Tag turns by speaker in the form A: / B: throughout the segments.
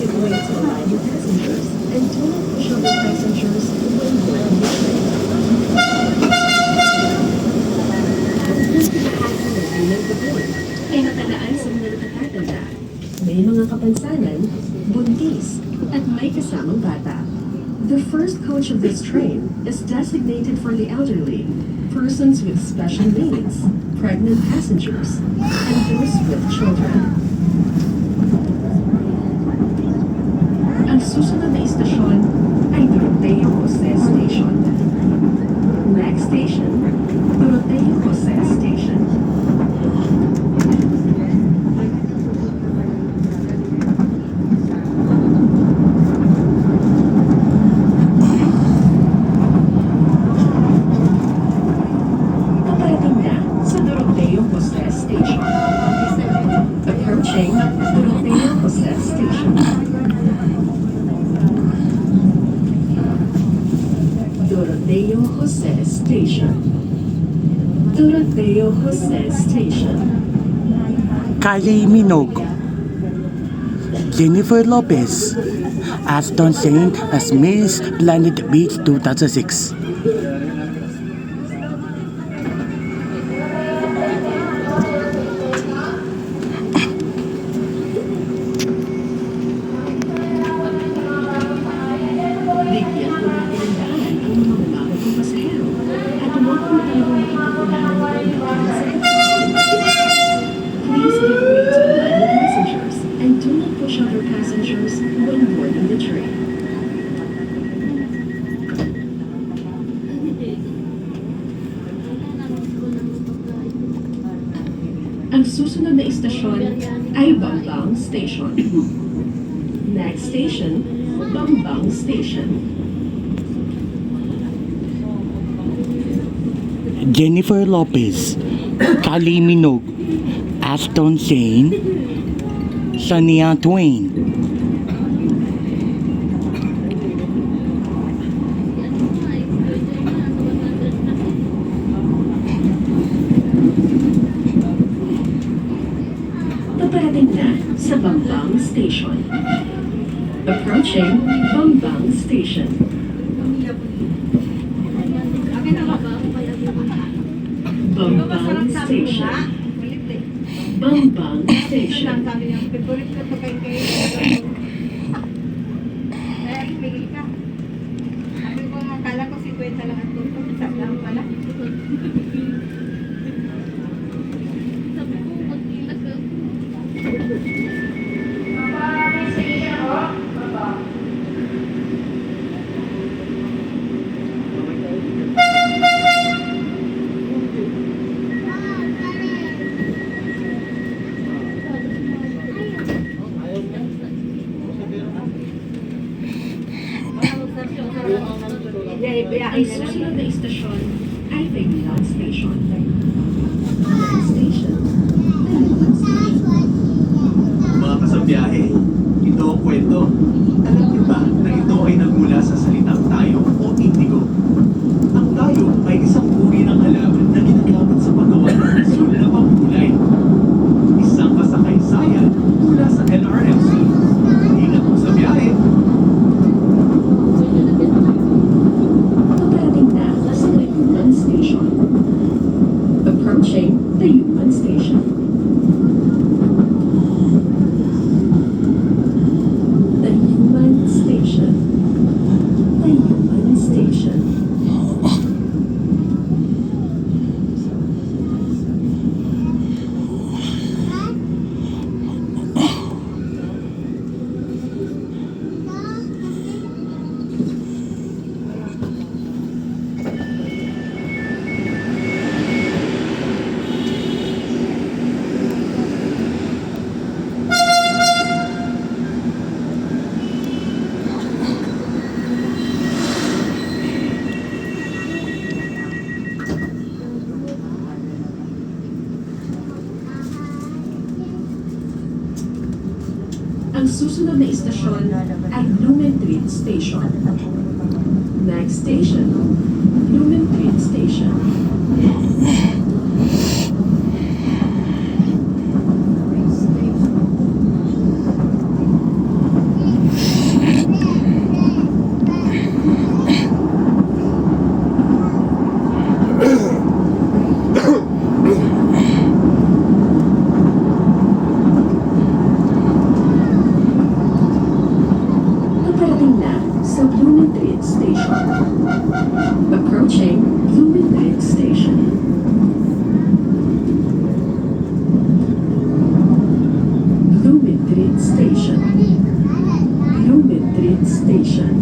A: give way to align your passengers and do not push other passengers when boarding the train. Ay natalaan sa mga nakatatanda. May mga kapansanan, buntis, at may kasamang bata. The first coach of this train is designated for the elderly, persons with special needs, pregnant passengers, and those with children. Ang susunod na istasyon ay Doroteo Jose Station. Next station, Doroteo Jose Station. Paparating na sa Doroteo Jose Station. Approaching Doroteo Jose Station. Doroteo Jose Station. Doroteo Jose Station.
B: Kylie Minogue, Jennifer Lopez, Aston Saint as Miss Planet Beach 2006.
A: Bigyan po natin ang daan ang mga umabot ng pasahero at huwag po tayong makikapunahan ng mga Please give way to align your passengers and do not push other passengers when boarding the train. Ang susunod na istasyon ay Bambang Station. Next station, Bambang Station.
B: Jennifer Lopez, Kylie Minogue, Aston Saint, Shania Twain.
A: Paparating na sa Bambang Station. Approaching Bambang Station. Bambang Station. Bambang Station.
C: Akala ko 50 lang ang tutok, isa lang pala.
A: Ang susunod na istasyon ay Tayuman Station. Next station, Tayuman Station.
D: Mga kasabiyahe, ito ang kwento. Alam niyo ba na ito ay nagmula sa salitang tayo o indigo? Ang tayo ay isang uri ng halaman na ginagamit sa paggawa ng asul na pamulay. Isang kasakaysayan mula sa LRMC. Ingat po sa biyahe.
A: Paparating na sa Tayuman Station. Approaching Tayuman Station. Tayuman Station. Tayuman Station. Ang susunod na istasyon ay Lumentreat Station. Next station, Lumentreat Station. Approaching Luminate Station. Luminate Station. Luminate Station.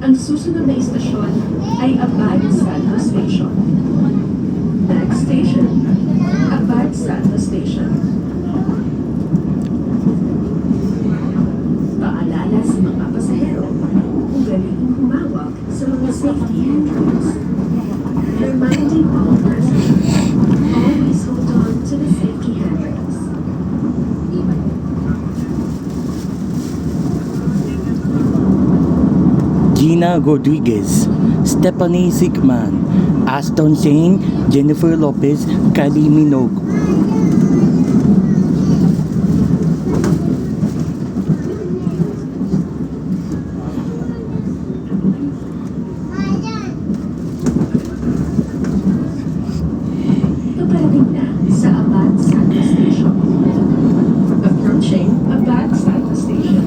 A: Ang susunod na istasyon ay Abad Santo Station. Next station, Abad Santo Station. Paalala sa mga pasahero, ugaliing humawak sa mga safety handrails. Reminding all passengers, always hold on to the safety handrails.
B: Gina Rodriguez, Stephanie Sigman, Aston Shane, Jennifer Lopez, Kylie Minogue.
A: Paparating na sa Abad Santo Station. Approaching Abad Santo Station.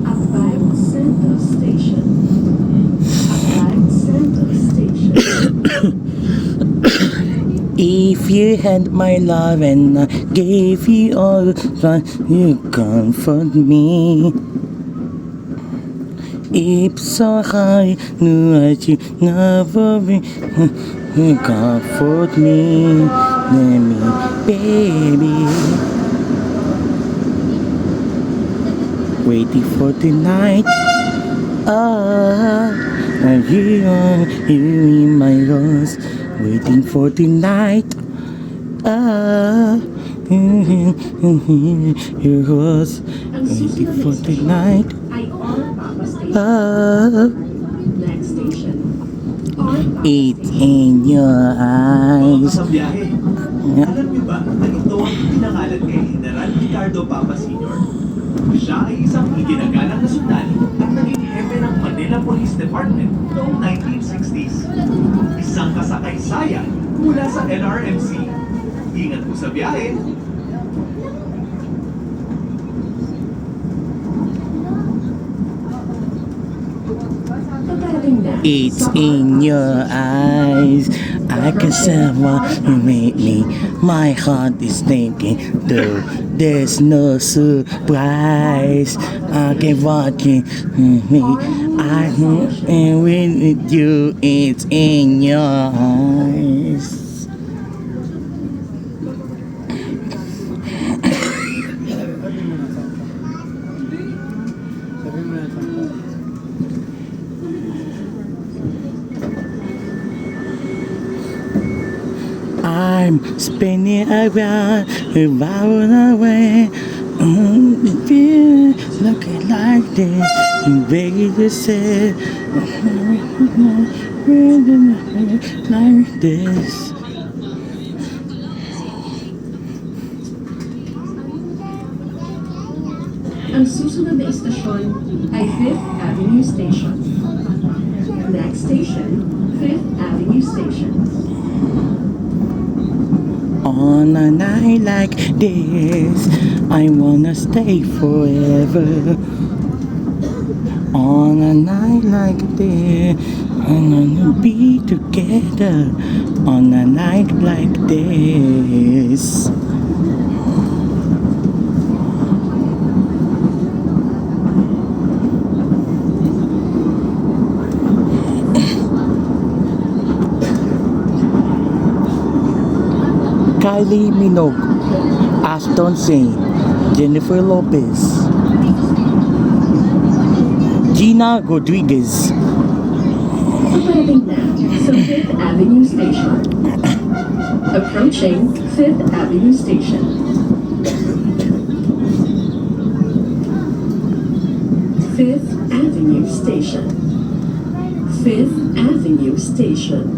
A: Abad Santo Station. Abad Santo Station.
B: If you had my love and I gave you all that you comfort me. If so high, knew that you never be, you comfort me, let me, baby. Waiting for tonight. And you are in my arms. Waiting for tonight. Your was
A: Ang
B: waiting
A: susunod
B: for
A: na istasyon
B: tonight.
A: ay Orpapa Station. Next station, Orpapa
B: It's
A: Station.
B: in your
D: Mga
B: eyes.
D: kasabiyahe, alam niyo ba na ito ang pinangalan kay General Ricardo Papa Sr.? Siya ay isang iginagalang na sundalo at naging hepe ng Manila Police Department noong 1960s. Isang kasakaysayan mula sa LRMC. Ingat po sa biyahe.
A: Paparating na
B: It's
A: sa
B: in
A: Orpapa
B: your eyes. I can say what you made me. My heart is thinking, though there's no surprise. I can watch it. I'm with you. It's in your eyes. I'm spinning around, around away. Looking like this, ready to say, like this.
A: Ang susunod na istasyon ay 5th Avenue Station. Next station, 5th Avenue Station.
B: On a night like this, I wanna stay forever. On a night like this, I wanna be together. On a night like this. Kylie Minogue, Aston Shane, Jennifer Lopez, Gina Rodriguez,
A: Paparating na sa 5th Avenue Station. Approaching 5th Avenue Station. 5th Avenue Station. 5th Avenue Station.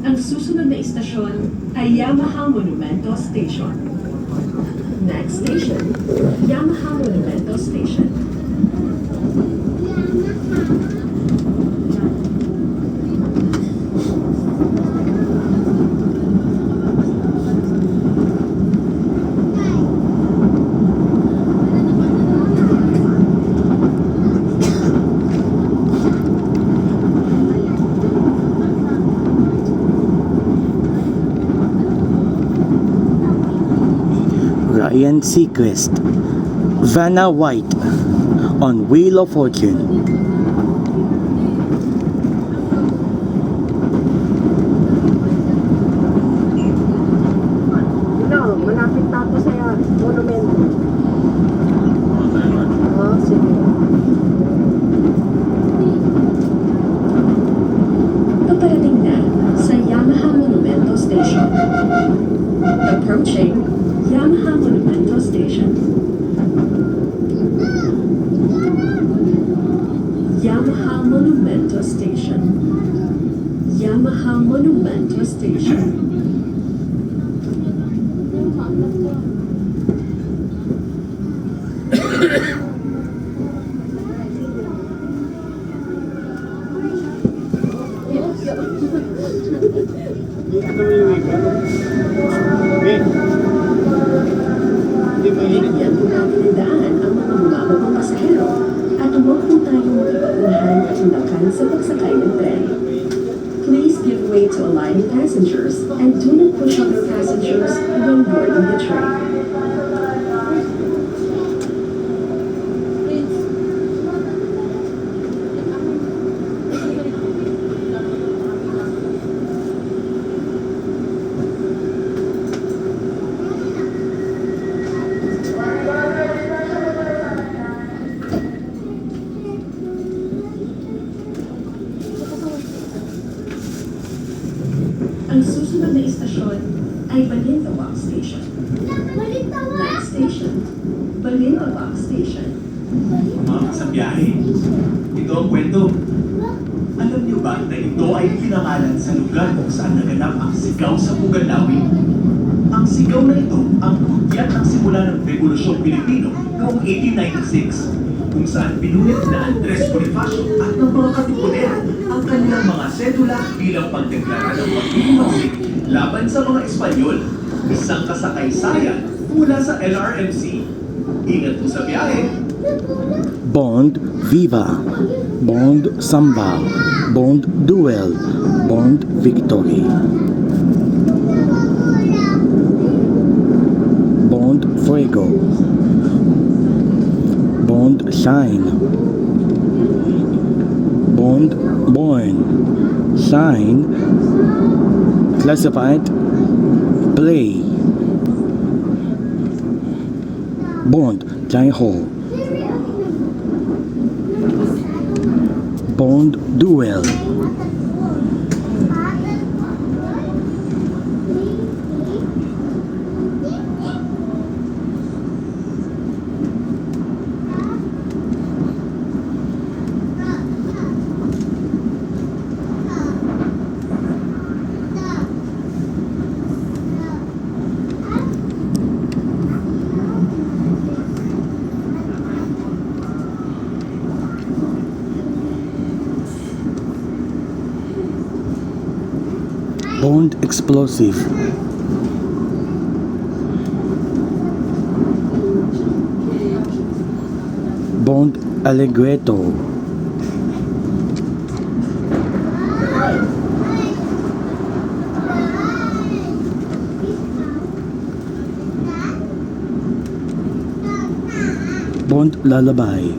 A: Ang susunod na istasyon ay Yamaha Monumento Station. Next station, Yamaha Monumento Station.
B: Ryan Seacrest, Vanna White on Wheel of Fortune.
A: Malapit tapo sa monumento. Oh, sige. Paparating na sa Yamaha Monumento Station. Approaching Yamaha Monumento Station. Yamaha Monumento Station. Yamaha Monumento Station. Bigyan po natin ng daan ang mga bumababang pasahero at huwag po tayong makipagunahan at undakan sa pagsakay ng tren. Please give way to alighting passengers and do not push other passengers when boarding the train. Ang susunod na istasyon ay Balintawak Station. Next station, Balintawak Station.
D: Mga kasabiyahe, ito ang kwento. Alam niyo ba na ito ay pinangalan sa lugar kung saan naganap ang sigaw sa Pugalawin? Ang sigaw na ito ang hudyat ng simula ng Revolusyong Pilipino noong 1896, kung saan pinulit na Andres Bonifacio at ng mga katipunera ang kanilang mga sedula bilang pagdeklara ng pagkikimawin laban sa mga Espanyol. Isang kasakaysayan mula sa LRMC. Ingat po sa biyahe.
B: Bond Viva, Bond Samba, Bond Duel, Bond Victory. Bond Fuego, Bond Shine, Bond Born, Shine, Classified, Play, Bond Jai Ho, Bond Duel. Bond Explosive, Bond Allegretto. Bond Lullaby.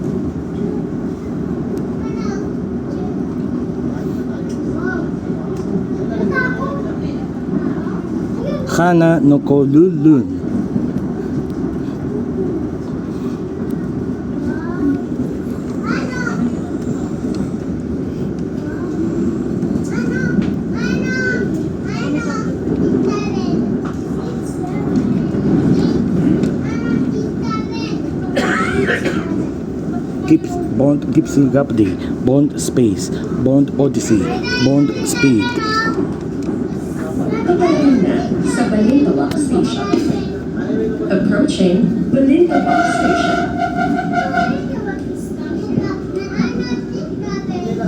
B: Hana no Kolulun. Bond Gipsy Rhapsody, Bond Space, Bond Odyssey, Bond Speed.
A: Paparating na sa Balintawak Station. Approaching Balintawak Station.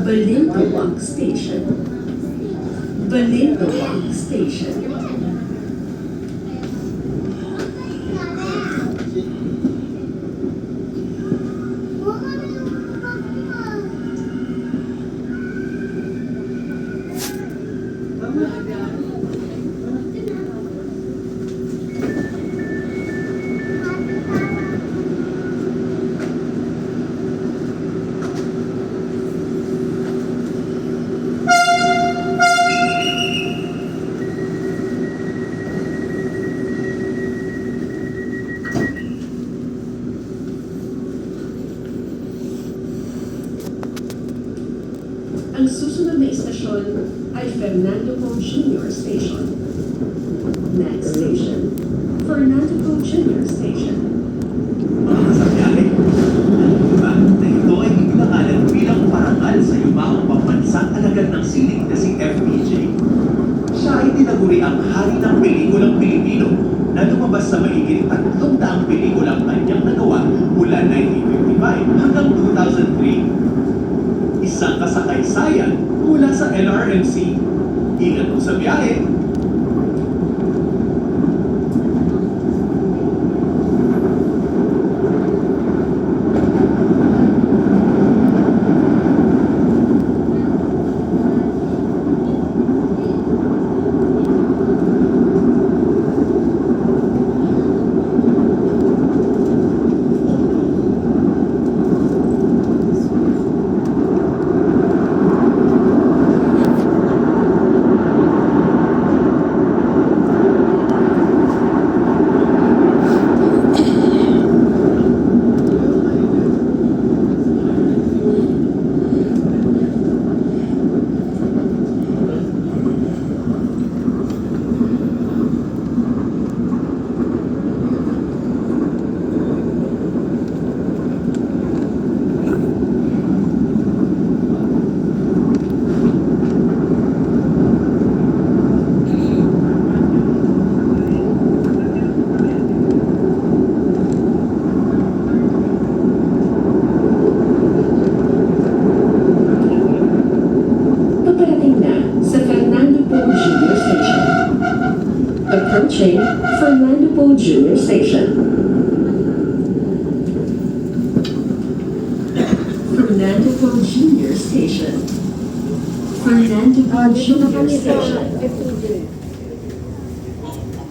A: Balintawak Station. Balintawak Station. Ang susunod na istasyon ay Fernando Jr. Station. Next station, Fernando Jr. Station.
D: Mga kasabiyahe, alam niyo ba na ito ay itinangalan bilang parangal sa yumaong pambansang alagad ng sining na si FPJ? Siya ay tinaguri ang hari ng pelikulang Pilipino na lumabas sa mahigit 300 pelikulang kanyang nagawa mula 1955 hanggang 2003. Isang kasakaysayan mula sa LRMC. Ingat po sa biyahe.
A: Approaching Fernando Jr. Station. Fernando Jr. Station. Fernando Jr. Station.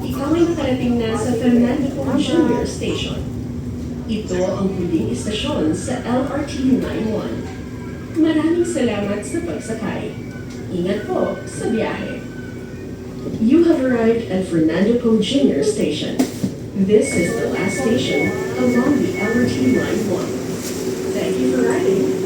A: Ikaw ay nakarating na sa Fernando Jr. Station. Ito ang huling istasyon sa LRT 91. Maraming salamat sa pagsakay. Ingat po sa biyahe. You have arrived at Fernando Jr. Station. This is the last station along the LRT Line 1. Thank you for riding.